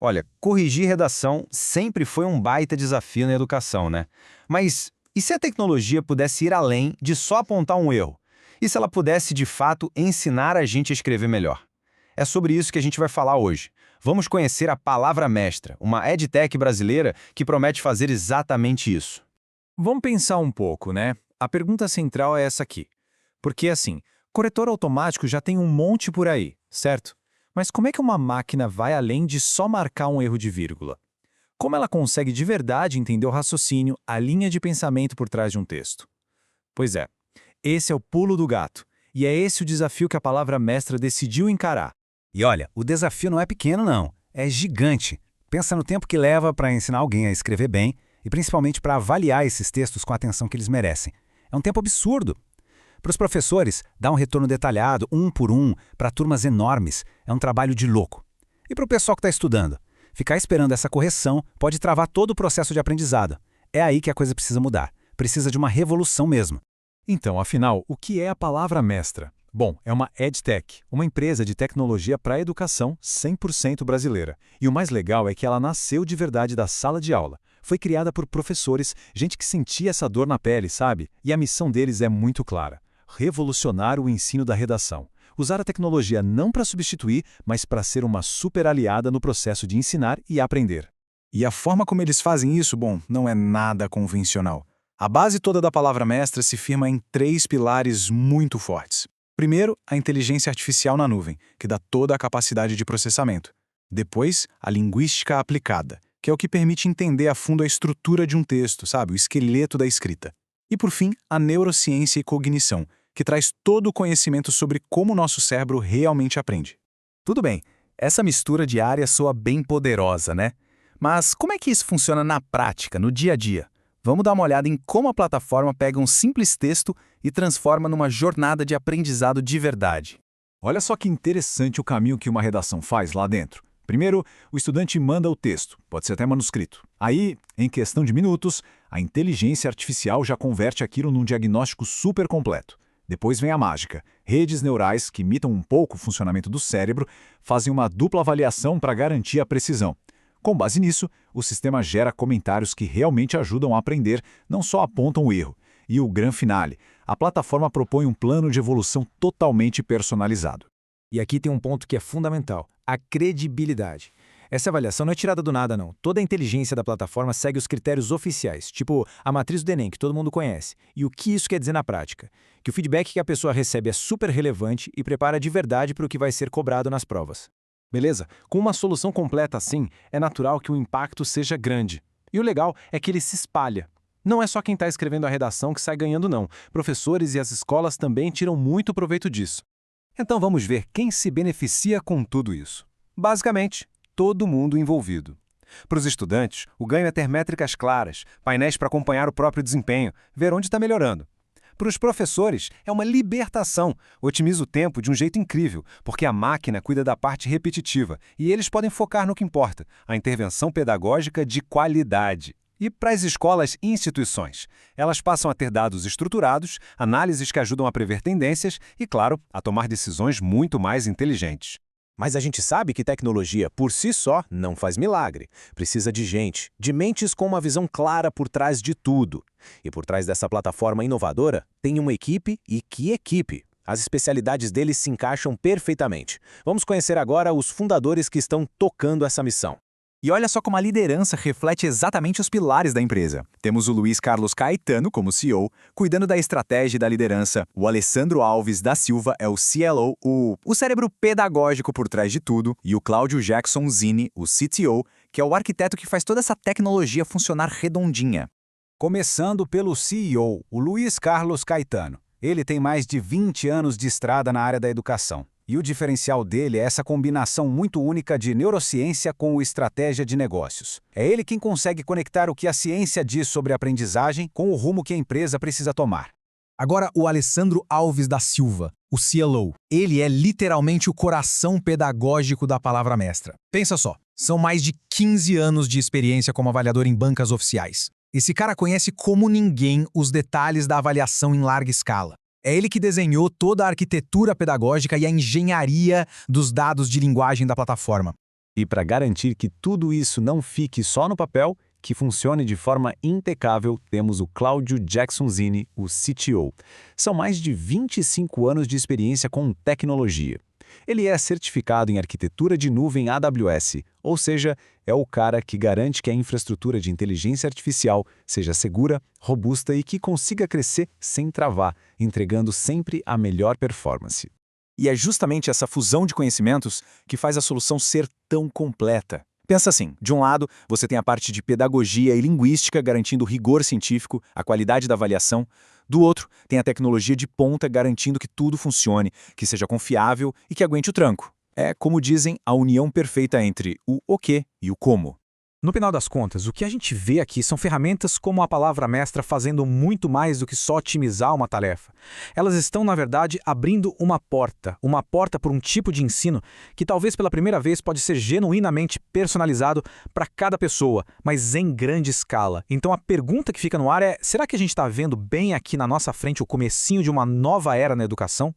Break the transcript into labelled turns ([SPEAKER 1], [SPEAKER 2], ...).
[SPEAKER 1] Olha, corrigir redação sempre foi um baita desafio na educação, né? Mas e se a tecnologia pudesse ir além de só apontar um erro? E se ela pudesse, de fato, ensinar a gente a escrever melhor? É sobre isso que a gente vai falar hoje. Vamos conhecer a Palavra Mestra, uma edtech brasileira que promete fazer exatamente isso.
[SPEAKER 2] Vamos pensar um pouco, né? A pergunta central é essa aqui. Porque, assim, corretor automático já tem um monte por aí, certo? Mas como é que uma máquina vai além de só marcar um erro de vírgula? Como ela consegue de verdade entender o raciocínio, a linha de pensamento por trás de um texto? Pois é, esse é o pulo do gato. E é esse o desafio que a palavra mestra decidiu encarar.
[SPEAKER 3] E olha, o desafio não é pequeno, não. É gigante. Pensa no tempo que leva para ensinar alguém a escrever bem e principalmente para avaliar esses textos com a atenção que eles merecem. É um tempo absurdo. Para os professores, dar um retorno detalhado, um por um, para turmas enormes, é um trabalho de louco. E para o pessoal que está estudando, ficar esperando essa correção pode travar todo o processo de aprendizado. É aí que a coisa precisa mudar. Precisa de uma revolução mesmo.
[SPEAKER 2] Então, afinal, o que é a palavra mestra? Bom, é uma EdTech, uma empresa de tecnologia para a educação 100% brasileira. E o mais legal é que ela nasceu de verdade da sala de aula. Foi criada por professores, gente que sentia essa dor na pele, sabe? E a missão deles é muito clara: revolucionar o ensino da redação. Usar a tecnologia não para substituir, mas para ser uma super aliada no processo de ensinar e aprender.
[SPEAKER 4] E a forma como eles fazem isso, bom, não é nada convencional. A base toda da palavra mestra se firma em 3 pilares muito fortes. Primeiro, a inteligência artificial na nuvem, que dá toda a capacidade de processamento. Depois, a linguística aplicada, que é o que permite entender a fundo a estrutura de um texto, sabe, o esqueleto da escrita. E por fim, a neurociência e cognição, que traz todo o conhecimento sobre como o nosso cérebro realmente aprende.
[SPEAKER 5] Tudo bem, essa mistura de áreas soa bem poderosa, né? Mas como é que isso funciona na prática, no dia a dia? Vamos dar uma olhada em como a plataforma pega um simples texto e transforma numa jornada de aprendizado de verdade.
[SPEAKER 2] Olha só que interessante o caminho que uma redação faz lá dentro. Primeiro, o estudante manda o texto, pode ser até manuscrito. Aí, em questão de minutos, a inteligência artificial já converte aquilo num diagnóstico super completo. Depois vem a mágica. Redes neurais, que imitam um pouco o funcionamento do cérebro, fazem uma dupla avaliação para garantir a precisão. Com base nisso, o sistema gera comentários que realmente ajudam a aprender, não só apontam o erro. E o grande finale: a plataforma propõe um plano de evolução totalmente personalizado.
[SPEAKER 6] E aqui tem um ponto que é fundamental: a credibilidade. Essa avaliação não é tirada do nada, não. Toda a inteligência da plataforma segue os critérios oficiais, tipo a matriz do Enem, que todo mundo conhece. E o que isso quer dizer na prática? Que o feedback que a pessoa recebe é super relevante e prepara de verdade para o que vai ser cobrado nas provas.
[SPEAKER 7] Beleza? Com uma solução completa assim, é natural que o impacto seja grande. E o legal é que ele se espalha. Não é só quem está escrevendo a redação que sai ganhando, não. Professores e as escolas também tiram muito proveito disso.
[SPEAKER 3] Então vamos ver quem se beneficia com tudo isso. Basicamente, todo mundo envolvido. Para os estudantes, o ganho é ter métricas claras, painéis para acompanhar o próprio desempenho, ver onde está melhorando. Para os professores, é uma libertação, otimiza o tempo de um jeito incrível, porque a máquina cuida da parte repetitiva e eles podem focar no que importa, a intervenção pedagógica de qualidade. E para as escolas e instituições, elas passam a ter dados estruturados, análises que ajudam a prever tendências e, claro, a tomar decisões muito mais inteligentes.
[SPEAKER 8] Mas a gente sabe que tecnologia, por si só, não faz milagre. Precisa de gente, de mentes com uma visão clara por trás de tudo. E por trás dessa plataforma inovadora, tem uma equipe e que equipe! As especialidades deles se encaixam perfeitamente. Vamos conhecer agora os fundadores que estão tocando essa missão.
[SPEAKER 5] E olha só como a liderança reflete exatamente os pilares da empresa. Temos o Luiz Carlos Caetano como CEO, cuidando da estratégia e da liderança. O Alessandro Alves da Silva é o CLO, o cérebro pedagógico por trás de tudo. E o Cláudio Jackson Zini, o CTO, que é o arquiteto que faz toda essa tecnologia funcionar redondinha.
[SPEAKER 3] Começando pelo CEO, o Luiz Carlos Caetano. Ele tem mais de 20 anos de estrada na área da educação. E o diferencial dele é essa combinação muito única de neurociência com estratégia de negócios. É ele quem consegue conectar o que a ciência diz sobre aprendizagem com o rumo que a empresa precisa tomar.
[SPEAKER 9] Agora, o Alessandro Alves da Silva, o CLO. Ele é literalmente o coração pedagógico da palavra mestra. Pensa só, são mais de 15 anos de experiência como avaliador em bancas oficiais. Esse cara conhece como ninguém os detalhes da avaliação em larga escala. É ele que desenhou toda a arquitetura pedagógica e a engenharia dos dados de linguagem da plataforma.
[SPEAKER 5] E para garantir que tudo isso não fique só no papel, que funcione de forma impecável, temos o Cláudio Jacksonzini, o CTO. São mais de 25 anos de experiência com tecnologia. Ele é certificado em arquitetura de nuvem AWS, ou seja, é o cara que garante que a infraestrutura de inteligência artificial seja segura, robusta e que consiga crescer sem travar, entregando sempre a melhor performance.
[SPEAKER 9] E é justamente essa fusão de conhecimentos que faz a solução ser tão completa. Pensa assim, de um lado, você tem a parte de pedagogia e linguística garantindo o rigor científico, a qualidade da avaliação. Do outro, tem a tecnologia de ponta garantindo que tudo funcione, que seja confiável e que aguente o tranco. É, como dizem, a união perfeita entre o quê e o como.
[SPEAKER 6] No final das contas, o que a gente vê aqui são ferramentas como a palavra mestra fazendo muito mais do que só otimizar uma tarefa. Elas estão, na verdade, abrindo uma porta por um tipo de ensino que talvez pela primeira vez pode ser genuinamente personalizado para cada pessoa, mas em grande escala. Então a pergunta que fica no ar é, será que a gente está vendo bem aqui na nossa frente o comecinho de uma nova era na educação?